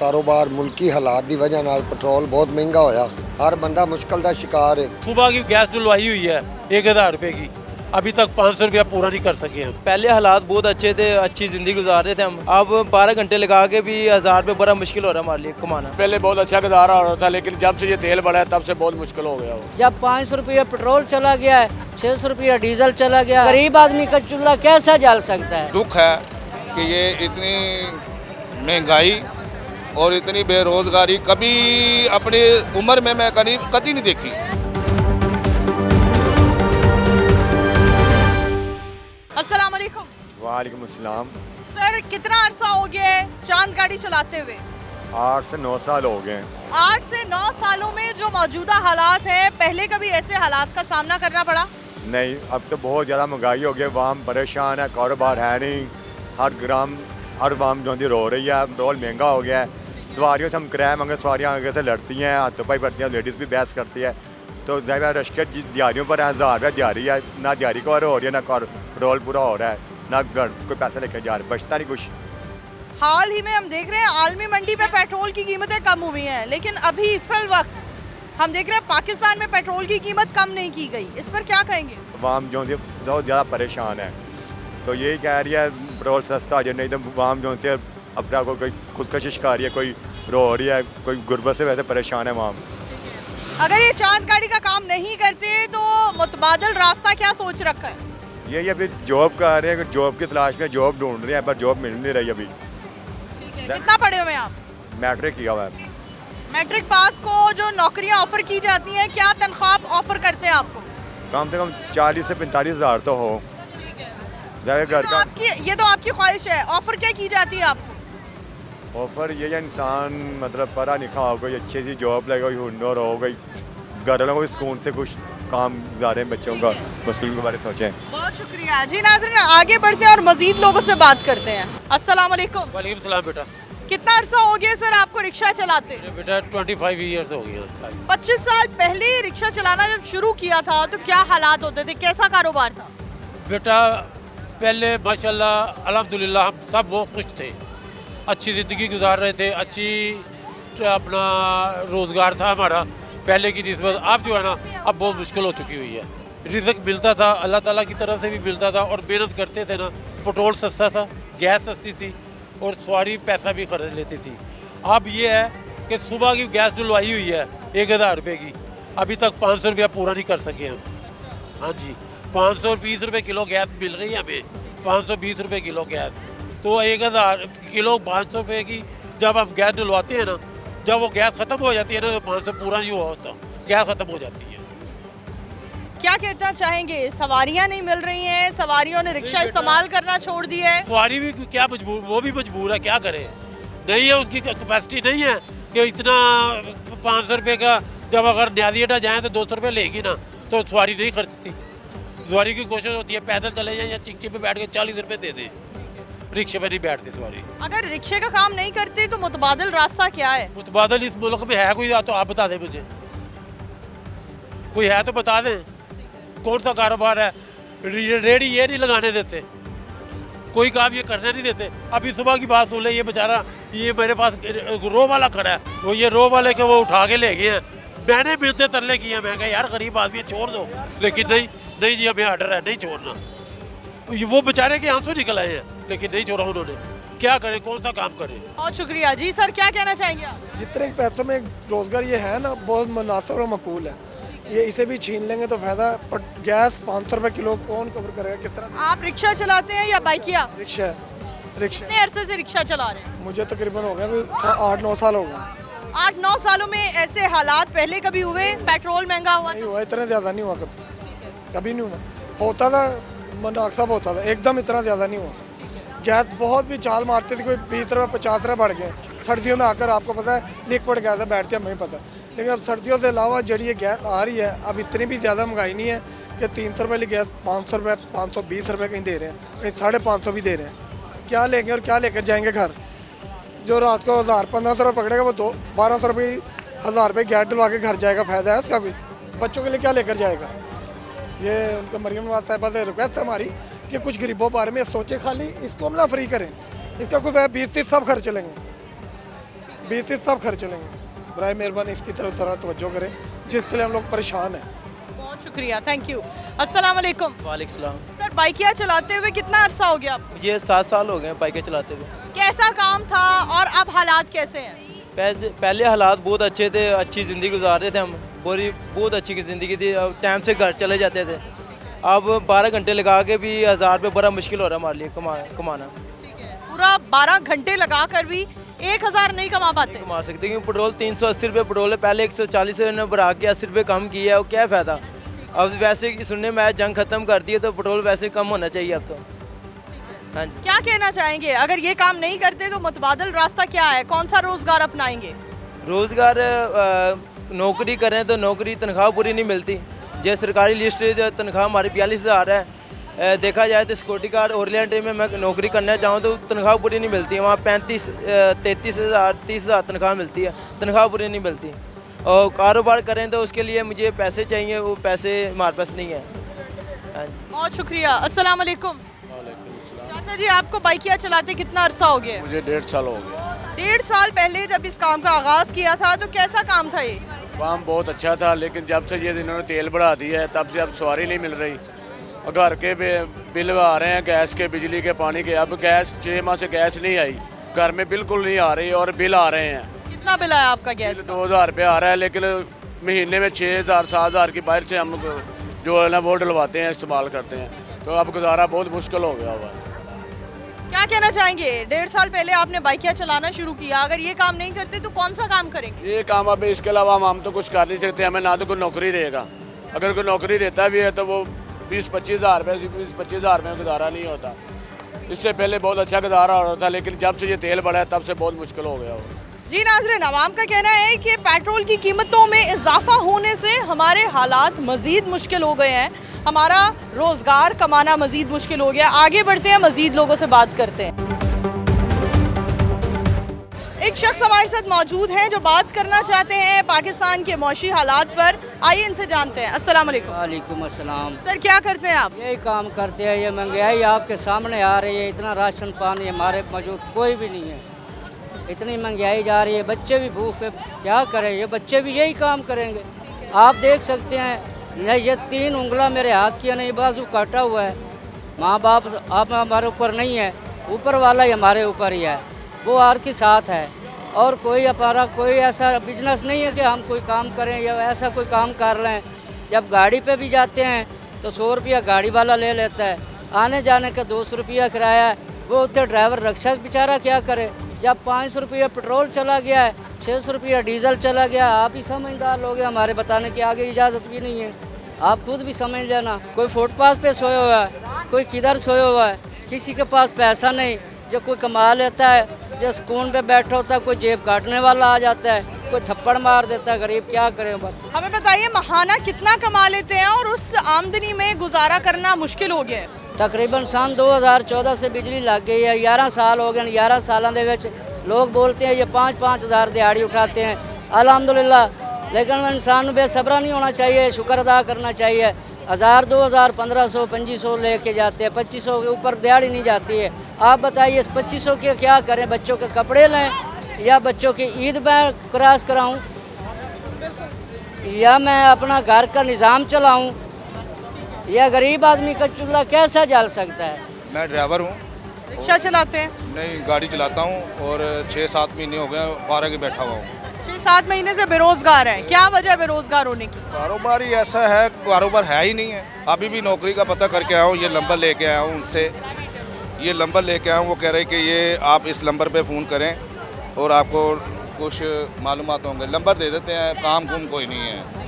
कारोबार मुल्की हालात की वजह नाल पेट्रोल बहुत महंगा होया, हर बंदा मुश्किल का शिकार है। सुबह की गैस डलवाई हुई है 1000 रुपये की, अभी तक 500 रुपया पूरा नहीं कर सके हम। पहले हालात बहुत अच्छे थे, अच्छी ज़िंदगी गुजार रहे थे हम। अब 12 घंटे लगा के भी 1000 रुपये बड़ा मुश्किल हो रहा है हमारे लिए कमाना। पहले बहुत अच्छा गुजारा हो रहा था, लेकिन जब से ये तेल बढ़ा है तब से बहुत मुश्किल हो गया। जब 500 रुपया पेट्रोल चला गया है, 600 रुपया डीजल चला गया, गरीब आदमी का चूल्हा कैसा जल सकता है। दुख है कि ये इतनी महंगाई और इतनी बेरोजगारी कभी अपनी उम्र में मैं कभी नहीं देखी। अस्सलाम वालेकुम। वालेकुम अस्सलाम। सर कितना अरसा हो गया है चांद गाड़ी चलाते हुए? 8 से 9 साल हो गए। 8 से 9 सालों में जो मौजूदा हालात हैं, पहले कभी ऐसे हालात का सामना करना पड़ा? नहीं, अब तो बहुत ज़्यादा महंगाई हो गई, वाम परेशान है, कारोबार है नहीं, हर वाम जो रो रही है, पेट्रोल महंगा हो गया है। सवारियों से हम किराया मांगे, सवारियाँ आगे से लड़ती हैं, हाथों-पाई पड़ती हैं, लेडीज़ भी बहस करती है, तो ज़ाहिर रश के दिहाड़ियों पर 1000 रुपया दिहाड़ी है, ना दिहाड़ी कवर हो रही है, ना पेट्रोल पूरा हो रहा है, ना घर कोई पैसे लेके जा रहे, बचता नहीं कुछ। हाल ही में हम देख रहे हैं आलमी मंडी पे पेट्रोल की कीमतें कम हुई हैं, लेकिन अभी फिल वक्त हम देख रहे हैं पाकिस्तान में पेट्रोल की कीमत कम नहीं की गई। इस पर क्या कहेंगे? वाम जो से बहुत ज़्यादा परेशान है, तो यही कह रही है पेट्रोल सस्ता हो जाए, नहीं तो वाम जो से अपना को कोई खुदकशिश कर रही है, कोई रो रही है, कोई गुर्बत से वैसे परेशान है वाम। अगर ये चांद गाड़ी का काम नहीं करते तो मुतबादल रास्ता क्या सोच रखा है? ये अभी जॉब कर रहे हैं, जॉब की तलाश में जॉब ढूंढ रहे हैं, पर जॉब मिल नहीं रही अभी। कितना पढ़े हुए हैं आप? मैट्रिक किया हुआ है। मैट्रिक पास को जो नौकरियां ऑफर की जाती हैं, क्या तनख्वाह ऑफर करते हैं आपको? कम से कम 40 से 45 हज़ार तो हो। घर का ये तो आपकी ख्वाहिश है, ऑफर क्या की जाती है आपको? ऑफर ये है इंसान मतलब पढ़ा लिखा हो, कोई अच्छी सी जॉब लगे, कोई हुनर हो, कोई घर वालों को सुकून से कुछ काम गुजारे, बच्चों का मुश्किल के बारे में सोचें। बहुत शुक्रिया जी। नाज़रीन आगे बढ़ते हैं और मजीद लोगों से बात करते हैं। अस्सलाम वालेकुम। वालेकुम सलाम बेटा। कितना अरसा हो गया सर आपको रिक्शा चलाते? बेटा 25 ईयर्स हो गया। 25 साल पहले रिक्शा चलाना जब शुरू किया था तो क्या हालात होते थे, कैसा कारोबार था? बेटा पहले माशाल्लाह अल्हम्दुलिल्लाह हम सब बहुत खुश थे, अच्छी ज़िंदगी गुजार रहे थे, अच्छी अपना रोज़गार था हमारा पहले की निस्बत। अब जो है ना, अब बहुत मुश्किल हो चुकी हुई है। रिज़्क मिलता था अल्लाह ताला की तरफ से भी मिलता था, और मेहनत करते थे ना, पेट्रोल सस्ता था, गैस सस्ती थी, और सवारी पैसा भी खर्च लेती थी। अब ये है कि सुबह की गैस डलवाई हुई है 1000 रुपये की, अभी तक 500 रुपया पूरा नहीं कर सके हम। हाँ जी, 520 रुपये किलो गैस मिल रही है हमें, 520 रुपये किलो गैस, तो 1000 किलो 500 रुपये की जब आप गैस डलवाते हैं ना, जब वो गैस ख़त्म हो जाती है ना, तो 500 पूरा नहीं हुआ होता, गैस ख़त्म हो जाती है। क्या कहना चाहेंगे? सवारियां नहीं मिल रही हैं, सवारियों ने रिक्शा इस्तेमाल करना छोड़ दिया है। सवारी भी क्या मजबूर, वो भी मजबूर है, क्या करे, नहीं है उसकी कैपेसिटी नहीं है कि इतना 500 रुपये का, जब अगर न्यादियटा जाएँ तो 200 रुपये लेगी ना, तो सवारी नहीं खर्चती। सवारी की कोशिश होती है पैदल चले जाएँ या चिक्की पे बैठ के 40 रुपये दे दें, रिक्शे पे नहीं बैठती सवारी। अगर रिक्शे का काम नहीं करते तो मुतबादल रास्ता क्या है? मुतबादल इस मुल्क में है कोई, तो आप बता दें मुझे, कोई है तो बता दें, कौन सा कारोबार है? रेडी ये नहीं लगाने देते, कोई काम ये करने नहीं देते। अभी सुबह की बात सुन ले, ये बेचारा, ये मेरे पास रो वाला खड़ा है, वो ये रो वाले के वो उठा के ले गए हैं, मैंने मिलते तरले किए, मैं कहा यार गरीब आदमी है, छोड़ दो, लेकिन नहीं जी हमें ऑर्डर है, नहीं छोड़ना। वो बेचारे के आंसू निकल आए हैं, लेकिन नहीं छोड़ा उन्होंने, क्या करें, कौन सा काम करें। बहुत शुक्रिया जी। सर क्या कहना चाहेंगे आप? जितने पैसों में रोज़गार ये है ना, बहुत मुनासिब और मकबूल है, ये इसे भी छीन लेंगे तो फायदा। पर गैस 500 रुपये किलो कौन कवर करेगा, किस तरह? आप रिक्शा चलाते हैं या बाइकिया? रिक्शा कितने अरसे से रिक्शा चला रहे हैं? मुझे तकरीबन हो गया 8-9 साल हो गए। 8-9 सालों में ऐसे हालात पहले कभी हुए? पेट्रोल महंगा हुआ? नहीं हुआ, इतना ज़्यादा नहीं हुआ, कभी नहीं हुआ। होता था मुनासिब होता था, एकदम इतना ज़्यादा नहीं हुआ। गैस बहुत भी चाल मारती थी, कोई 20 रुपये 50 रुपये बढ़ गए। सर्दियों में आकर आपको पता है लिक्विड गैस है, बैठती है हमें पता, लेकिन अब सर्दियों के अलावा जड़ी ये गैस आ रही है, अब इतनी भी ज़्यादा महंगाई नहीं है कि 300 रुपये वाली गैस 500 रुपये 520 रुपये कहीं दे रहे हैं, कहीं 550 भी दे रहे हैं। क्या लेंगे और क्या लेकर जाएंगे घर? जो रात को 1000-1500 रुपये पकड़ेगा, वो 1200 रुपये 1000 रुपये गैस डलवा के घर जाएगा, फ़ायदा है इसका कोई? बच्चों के लिए क्या लेकर जाएगा? ये उनका मरियम नवाज साहिबा से रिक्वेस्ट है हमारी कि कुछ गरीबों बारे में सोचे, खाली इसको हम ना फ्री करें, इसका कोई 20-30 सब खर्च लेंगे। बीते सब खर्च लेंगे। बराए मेहरबानी इसकी तरफ थोड़ा तवज्जो करें, जिसके लिए हम लोग परेशान हैं। बहुत शुक्रिया, थैंक यू। अस्सलाम वालेकुम। वालेकुम सलाम। सर, बाइकिया चलाते हुए कितना अरसा हो गया आपको? मुझे 7 साल हो गए हैं बाइकें चलाते हुए। कैसा काम था और अब हालात कैसे हैं? पहले हालात बहुत अच्छे थे, अच्छी ज़िंदगी गुजार रहे थे हम, बहुत अच्छी ज़िंदगी थी, अब टाइम से घर चले जाते थे। अब 12 घंटे लगा के भी 1000 रुपये बड़ा मुश्किल हो रहा है हमारे लिए कमाना। पूरा 12 घंटे लगा कर भी 1000 नहीं कमा पाते। कमा सकते क्योंकि पेट्रोल 380 रुपये पेट्रोल है, पहले 140 ने बढ़ा के 80 रुपये कम किया है, वो क्या फ़ायदा। अब वैसे सुनने में आया जंग ख़त्म कर दी है तो पेट्रोल वैसे कम होना चाहिए अब तो। हाँ जी। क्या कहना चाहेंगे, अगर ये काम नहीं करते तो मुतबादल रास्ता क्या है, कौन सा रोजगार अपनाएंगे? रोज़गार नौकरी करें तो नौकरी तनख्वाह पूरी नहीं मिलती। जो सरकारी लिस्ट तनख्वाह हमारी 42,000 है, देखा जाए तो सिक्योरिटी गार्ड ओरिएंट में मैं नौकरी करना चाहूँ तो तनख्वाह पूरी नहीं मिलती है। वहाँ 33,000 30,000 तनख्वाह मिलती है, तनख्वाह पूरी नहीं मिलती। और कारोबार करें तो उसके लिए मुझे पैसे चाहिए, वो पैसे हमारे पास नहीं है। हाँ जी। बहुत शुक्रिया। अस्सलाम वालेकुम। चाचा जी, आपको बाइकिया चलाते कितना अरसा हो गया? मुझे 1.5 साल हो गया। 1.5 साल पहले जब इस काम का आगाज किया था तो कैसा काम था ये? काम बहुत अच्छा था, लेकिन जब से ये इन्होंने तेल बढ़ा दिया है तब से अब सवारी नहीं मिल रही। और घर के बिल आ रहे हैं, गैस के, बिजली के, पानी के। अब गैस 6 माह से गैस नहीं आई, घर में बिल्कुल नहीं आ रही और बिल आ रहे हैं। कितना बिल आया आपका गैस? 2000 रुपये आ रहा है, लेकिन महीने में 6,000 7,000 की बाहर से हम जो है ना वो डलवाते हैं, इस्तेमाल करते हैं। तो अब गुजारा बहुत मुश्किल हो गया हुआ है। क्या कहना चाहेंगे, 1.5 साल पहले आपने बाइकिया चलाना शुरू किया, अगर ये काम नहीं करते तो कौन सा काम करेंगे? ये काम अब इसके अलावा हम तो कुछ कर नहीं सकते, हमें ना तो कोई नौकरी देगा। अगर कोई नौकरी देता भी है तो वो 20-25 हज़ार रुपये, 20-25 हज़ार में गुजारा नहीं होता। इससे पहले बहुत अच्छा गुजारा हो रहा था, लेकिन जब से ये तेल बढ़ा है तब से बहुत मुश्किल हो गया हो। जी नाज़रीन, अवाम का कहना है कि पेट्रोल की कीमतों में इजाफा होने से हमारे हालात मज़ीद मुश्किल हो गए हैं, हमारा रोज़गार कमाना मज़ीद मुश्किल हो गया। आगे बढ़ते हैं, मज़ीद लोगों से बात करते हैं। एक शख्स हमारे साथ मौजूद हैं जो बात करना चाहते हैं पाकिस्तान के मौशी हालात पर। आइए इनसे जानते हैं। अस्सलाम वालेकुम। वालेकुम अस्सलाम। सर, क्या करते हैं आप? यही काम करते हैं, ये महंगाई आपके सामने आ रही है, इतना राशन पानी हमारे मौजूद कोई भी नहीं है, इतनी महंगाई जा रही है, बच्चे भी भूख पे क्या करें, ये बच्चे भी यही काम करेंगे। आप देख सकते हैं, नहीं ये 3 उंगला मेरे हाथ की है, नहीं बाजू काटा हुआ है। माँ बाप आप हमारे ऊपर नहीं है, ऊपर वाला ही हमारे ऊपर ही है, वो आर के साथ है। और कोई हमारा कोई ऐसा बिजनेस नहीं है कि हम कोई काम करें या ऐसा कोई काम कर लें। जब गाड़ी पे भी जाते हैं तो 100 रुपया गाड़ी वाला ले लेता है, आने जाने का 200 रुपया किराया है, वो उतने ड्राइवर रिक्शा बेचारा क्या करे। जब 500 रुपया पेट्रोल चला गया है, 600 रुपया डीजल चला गया, आप ही समझदार लोग हैं, हमारे बताने की आगे इजाज़त भी नहीं है, आप खुद भी समझ लेना। कोई फुटपाथ पे सोया हुआ है, कोई किधर सोया हुआ है, किसी के पास पैसा नहीं, जो कोई कमा लेता है, जो सुकून पे बैठा होता है, कोई जेब काटने वाला आ जाता है, कोई थप्पड़ मार देता है, गरीब क्या करें। बस हमें बताइए, महाना कितना कमा लेते हैं और उस आमदनी में गुजारा करना मुश्किल हो गया है? तकरीबन सन 2014 से बिजली लग गई है, 11 साल हो गए। 11 सालों के विच लोग बोलते हैं ये 5-5 हज़ार दिहाड़ी उठाते हैं, अल्हम्दुलिल्लाह। लेकिन इंसान बेसब्रा नहीं होना चाहिए, शुक्र अदा करना चाहिए। 1000 2000 1500 2500 लेके जाते हैं, 2500 के ऊपर दिहाड़ी नहीं जाती है। आप बताइए इस 2500 के क्या करें, बच्चों के कपड़े लें या बच्चों की ईद में क्रॉस कराऊं या मैं अपना घर का निज़ाम चलाऊं, या गरीब आदमी का चूल्हा कैसा जल सकता है। मैं ड्राइवर हूँ, रिक्शा चलाते हैं? नहीं गाड़ी चलाता हूँ और 6-7 महीने हो गए फारग ही बैठा हुआ हूँ। 6-7 महीने से बेरोजगार हैं, क्या वजह है बेरोजगार होने की? कारोबार ही ऐसा है, कारोबार है ही नहीं है। अभी भी नौकरी का पता करके आया हूँ, ये नंबर लेके आया हूँ उनसे, ये नंबर लेके आया हूँ। वो कह रहे हैं कि ये आप इस नंबर पे फ़ोन करें और आपको कुछ मालूमात होंगे। नंबर दे देते हैं, काम कुम कोई नहीं है।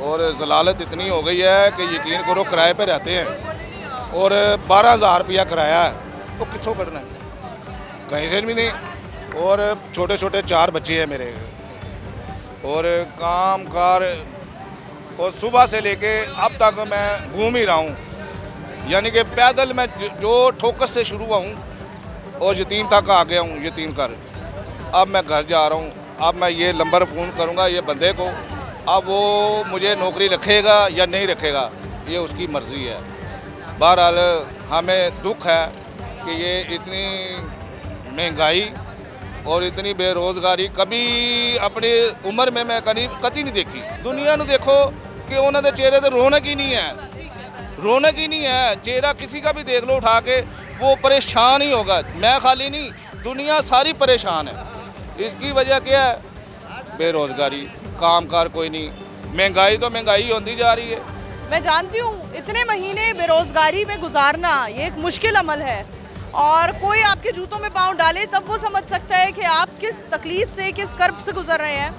और जलालत इतनी हो गई है कि यकीन करो, किराए पे रहते हैं और 12,000 रुपया किराया है, तो किसको करना है, कहीं से भी नहीं। और छोटे छोटे 4 बच्चे हैं मेरे, और काम कार, और सुबह से लेके अब तक मैं घूम ही रहा हूँ। यानी कि पैदल मैं जो ठोकर से शुरू हुआ हूँ और यतीम तक आ गया हूँ, यतीम कर। अब मैं घर जा रहा हूँ, अब मैं ये नंबर फ़ोन करूँगा ये बंदे को, अब वो मुझे नौकरी रखेगा या नहीं रखेगा ये उसकी मर्ज़ी है। बहरहाल हमें दुख है कि ये इतनी महंगाई और इतनी बेरोज़गारी कभी अपनी उम्र में मैं कभी नहीं देखी। दुनिया ਨੂੰ देखो कि उन्होंने चेहरे तो रौनक ही नहीं है, चेहरा किसी का भी देख लो उठा के वो परेशान ही होगा। मैं खाली नहीं, दुनिया सारी परेशान है। इसकी वजह क्या है? बेरोज़गारी, कामकार कोई नहीं, महंगाई तो महंगाई होती जा रही है। मैं जानती हूँ इतने महीने बेरोजगारी में गुजारना ये एक मुश्किल अमल है, और कोई आपके जूतों में पाँव डाले तब वो समझ सकता है कि आप किस तकलीफ से, किस कर्ब से गुजर रहे हैं।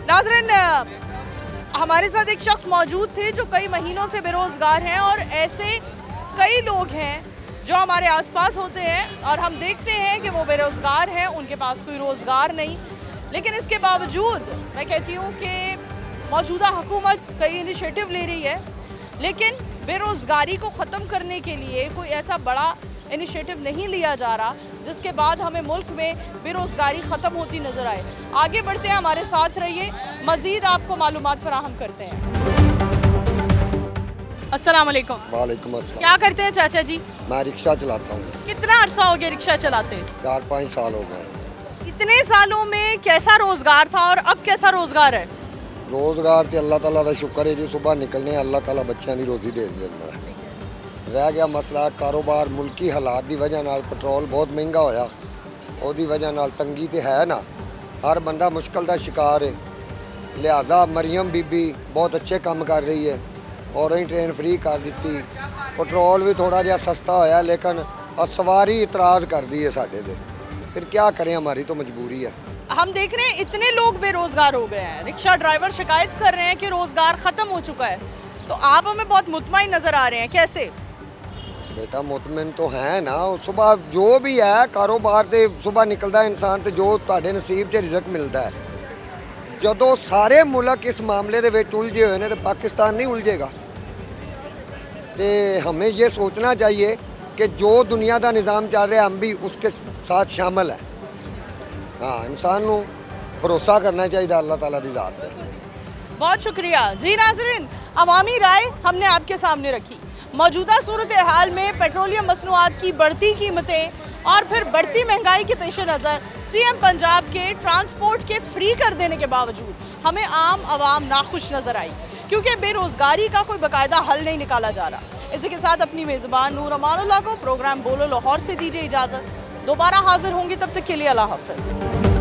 नाज़रीन, हमारे साथ एक शख्स मौजूद थे जो कई महीनों से बेरोज़गार हैं, और ऐसे कई लोग हैं जो हमारे आसपास होते हैं और हम देखते हैं कि वो बेरोज़गार हैं, उनके पास कोई रोज़गार नहीं, लेकिन इसके बावजूद मैं कहती हूँ कि मौजूदा हुकूमत कई इनिशिएटिव ले रही है, लेकिन बेरोज़गारी को ख़त्म करने के लिए कोई ऐसा बड़ा इनिशिएटिव नहीं लिया जा रहा जिसके बाद हमें मुल्क में बेरोज़गारी ख़त्म होती नज़र आए। आगे बढ़ते हैं, हमारे साथ रहिए, मज़ीद आपको मालूमात फराहम करते हैं। अस्सलाम वालेकुम। वालेकुम अस्सलाम। क्या करते हैं चाचा जी? मैं रिक्शा चलाता हूँ। कितना अरसा हो गया रिक्शा चलाते? 4-5 साल हो गए। इतने सालों में कैसा रोज़गार था और अब कैसा रोज़गार है? रोज़गार तो अल्लाह ताला का शुक्र है जी, सुबह निकलने अल्लाह ताला बच्चों की रोज़ी दे देता है। रह गया मसला कारोबार, मुल्की हालात की वजह नाल पेट्रोल बहुत महंगा होया, उसकी वजह नाल तंगी तो है ना, हर बंदा मुश्किल का शिकार है। लिहाजा मरियम बीबी बहुत अच्छे काम कर रही है, और ट्रेन फ्री कर दी, पेट्रोल भी थोड़ा जहा सस्ता होया, लेकिन सवारी इतराज़ कर दी है साढ़े दे। फिर क्या करें, हमारी तो मजबूरी है। हम देख रहे हैं इतने लोग बेरोज़गार हो गए हैं, रिक्शा ड्राइवर शिकायत कर रहे हैं कि रोज़गार ख़त्म हो चुका है, तो आप हमें बहुत मुतमईन नज़र आ रहे हैं, कैसे? बेटा मुतमिन तो है ना, सुबह जो भी है कारोबार ते सुबह निकलता है इंसान, तो जो तुहाडे नसीब से रिजक मिलता है। जदों सारे मुल्क इस मामले दे विच उलझे हुए हैं तो पाकिस्तान नहीं उलझेगा। तो हमें ये सोचना चाहिए कि जो दुनिया का निज़ाम चल रहा है हम भी उसके साथ शामिल है। हाँ, इंसान को भरोसा करना चाहिए अल्लाह ताला की ज़ात पे। बहुत शुक्रिया जी। नाज़रीन, अवामी राय हमने आपके सामने रखी। मौजूदा सूरत हाल में पेट्रोलियम मसनूआत की बढ़ती कीमतें और फिर बढ़ती महंगाई के पेश नज़र सीएम पंजाब के ट्रांसपोर्ट के फ्री कर देने के बावजूद हमें आम आवाम नाखुश नज़र आई, क्योंकि बेरोज़गारी का कोई बाकायदा हल नहीं निकाला जा रहा। इसी के साथ अपनी मेज़बान नूर अमानुल्लाह को प्रोग्राम बोलो लाहौर से दीजिए इजाज़त। दोबारा हाजिर होंगे, तब तक के लिए अल्लाह हाफ़िज़।